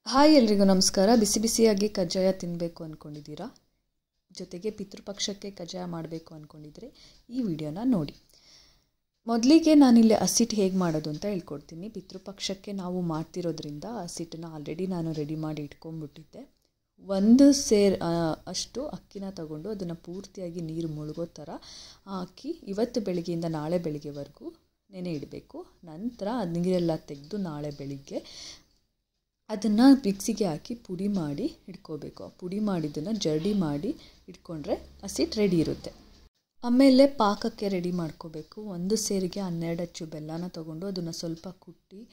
Hi ಎಲ್ರಿಗೂ ನಮಸ್ಕಾರ. ಬಿಸಿ ಬಿಸಿಯಾಗಿ ಕಜ್ಜಾಯ ತಿನ್ನಬೇಕು ಅಂದ್ಕೊಂಡಿದ್ದೀರಾ, ಜೊತೆಗೆ ಪಿತೃಪಕ್ಷಕ್ಕೆ ಕಜ್ಜಾಯ ಮಾಡಬೇಕು ಅಂದ್ಕೊಂಡಿದ್ರೆ ಈ ವಿಡಿಯೋನ ನೋಡಿ. ಮೊದಲಿಗೆ ನಾನಿಲ್ಲಿ ಹಸಿಟ್ಟು ಹೇಗೆ ಮಾಡೋದು ಅಂತ ಹೇಳ್ಕೊಡ್ತೀನಿ. ಪಿತೃಪಕ್ಷಕ್ಕೆ ನಾವು ಮಾಡ್ತಿರೋದ್ರಿಂದ ಹಸಿಟ್ಟನ್ನ ಆಲ್ರೆಡಿ ನಾನು ರೆಡಿ ಮಾಡಿ ಇಟ್ಕೊಂಡ್ಬಿಟ್ಟಿದ್ದೆ. 1 ಸೇರ್ ಅಷ್ಟು ಅಕ್ಕಿನ ತಗೊಂಡು ಅದನ್ನು ಪೂರ್ತಿಯಾಗಿ ನೀರು ಮುಳುಗೋ ಥರ ಹಾಕಿ ಇವತ್ತು ಬೆಳಗ್ಗೆಯಿಂದ ನಾಳೆ ಬೆಳಗ್ಗೆವರೆಗೂ ನೆನೆ ಇಡಬೇಕು. ನಂತರ ನೀರೆಲ್ಲ ತೆಗೆದು ನಾಳೆ ಬೆಳಿಗ್ಗೆ ಅದನ್ನು ಮಿಕ್ಸಿಗೆ ಹಾಕಿ ಪುಡಿ ಮಾಡಿ ಇಟ್ಕೋಬೇಕು. ಪುಡಿ ಮಾಡಿದ್ದನ್ನು ಜರಡಿ ಮಾಡಿ ಇಟ್ಕೊಂಡ್ರೆ ಹಸಿಟ್ಟು ರೆಡಿ ಇರುತ್ತೆ. ಆಮೇಲೆ ಪಾಕಕ್ಕೆ ರೆಡಿ ಮಾಡ್ಕೋಬೇಕು. 1 ಸೇರಿಗೆ 12 ಅಚ್ಚು ಬೆಲ್ಲನ ತೊಗೊಂಡು ಅದನ್ನು ಸ್ವಲ್ಪ ಕುಟ್ಟಿ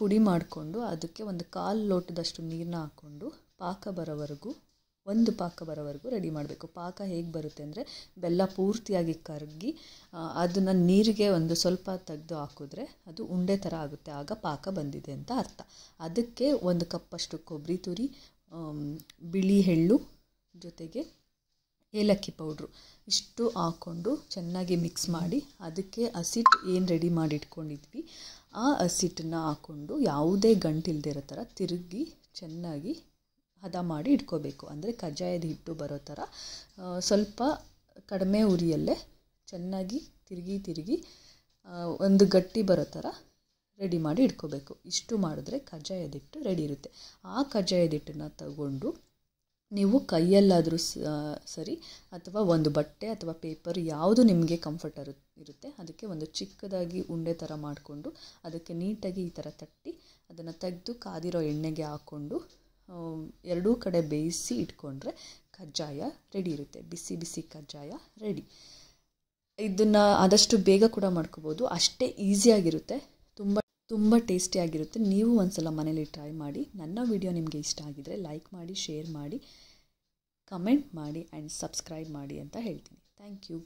ಪುಡಿ ಮಾಡಿಕೊಂಡು ಅದಕ್ಕೆ 1/4 ಲೋಟದಷ್ಟು ನೀರನ್ನ ಹಾಕ್ಕೊಂಡು ಪಾಕ ಬರೋವರೆಗೂ ರೆಡಿ ಮಾಡಬೇಕು. ಪಾಕ ಹೇಗೆ ಬರುತ್ತೆ ಅಂದರೆ ಬೆಲ್ಲ ಪೂರ್ತಿಯಾಗಿ ಕರಗಿ ಅದನ್ನು ನೀರಿಗೆ ಸ್ವಲ್ಪ ತೆಗೆದು ಹಾಕಿದ್ರೆ ಅದು ಉಂಡೆ ಥರ ಆಗುತ್ತೆ. ಆಗ ಪಾಕ ಬಂದಿದೆ ಅಂತ ಅರ್ಥ. ಅದಕ್ಕೆ 1 ಕಪ್ಪಷ್ಟು ಕೊಬ್ಬರಿ ತುರಿ, ಬಿಳಿ ಎಳ್ಳು ಜೊತೆಗೆ ಏಲಕ್ಕಿ ಪೌಡ್ರು ಇಷ್ಟು ಹಾಕ್ಕೊಂಡು ಚೆನ್ನಾಗಿ ಮಿಕ್ಸ್ ಮಾಡಿ ಅದಕ್ಕೆ ಹಸಿಟ್ಟು ಏನು ರೆಡಿ ಮಾಡಿ ಇಟ್ಕೊಂಡಿದ್ವಿ ಆ ಹಸಿಟ್ಟನ್ನು ಹಾಕ್ಕೊಂಡು ಯಾವುದೇ ಗಂಟಿಲ್ದೇ ಇರೋ ಥರ ತಿರುಗಿ ಚೆನ್ನಾಗಿ ಹದ ಮಾಡಿ ಇಟ್ಕೋಬೇಕು. ಅಂದರೆ ಕಜ್ಜಾಯದ ಹಿಟ್ಟು ಬರೋ ಥರ ಸ್ವಲ್ಪ ಕಡಿಮೆ ಉರಿಯಲ್ಲೇ ಚೆನ್ನಾಗಿ ತಿರುಗಿ ಒಂದು ಗಟ್ಟಿ ಬರೋ ಥರ ರೆಡಿ ಮಾಡಿ ಇಟ್ಕೋಬೇಕು. ಇಷ್ಟು ಮಾಡಿದ್ರೆ ಕಜ್ಜಾಯದ ಹಿಟ್ಟು ರೆಡಿ ಇರುತ್ತೆ. ಆ ಕಜ್ಜಾಯದ ಹಿಟ್ಟನ್ನು ತಗೊಂಡು ನೀವು ಕೈಯಲ್ಲಾದರೂ ಸರಿ ಅಥವಾ ಒಂದು ಬಟ್ಟೆ ಅಥವಾ ಪೇಪರ್ ಯಾವುದು ನಿಮಗೆ ಕಂಫರ್ಟ್ ಇರುತ್ತೆ ಅದಕ್ಕೆ ಒಂದು ಚಿಕ್ಕದಾಗಿ ಉಂಡೆ ಥರ ಮಾಡಿಕೊಂಡು ಅದಕ್ಕೆ ನೀಟಾಗಿ ಈ ಥರ ತಟ್ಟಿ ಅದನ್ನು ತೆಗೆದು ಕಾದಿರೋ ಎಣ್ಣೆಗೆ ಹಾಕ್ಕೊಂಡು ಎರಡೂ ಕಡೆ ಬೇಯಿಸಿ ಇಟ್ಕೊಂಡ್ರೆ ಕಜ್ಜಾಯ ರೆಡಿ ಇರುತ್ತೆ. ಬಿಸಿ ಬಿಸಿ ಕಜ್ಜಾಯ ರೆಡಿ. ಇದನ್ನು ಆದಷ್ಟು ಬೇಗ ಕೂಡ ಮಾಡ್ಕೋಬೋದು. ಅಷ್ಟೇ ಈಸಿಯಾಗಿರುತ್ತೆ, ತುಂಬ ಟೇಸ್ಟಿಯಾಗಿರುತ್ತೆ. ನೀವು ಒಂದ್ಸಲ ಮನೇಲಿ ಟ್ರೈ ಮಾಡಿ. ನನ್ನ ವಿಡಿಯೋ ನಿಮಗೆ ಇಷ್ಟ ಆಗಿದರೆ ಲೈಕ್ ಮಾಡಿ, ಶೇರ್ ಮಾಡಿ, ಕಮೆಂಟ್ ಮಾಡಿ ಆ್ಯಂಡ್ ಸಬ್ಸ್ಕ್ರೈಬ್ ಮಾಡಿ ಅಂತ ಹೇಳ್ತೀನಿ. Thank you.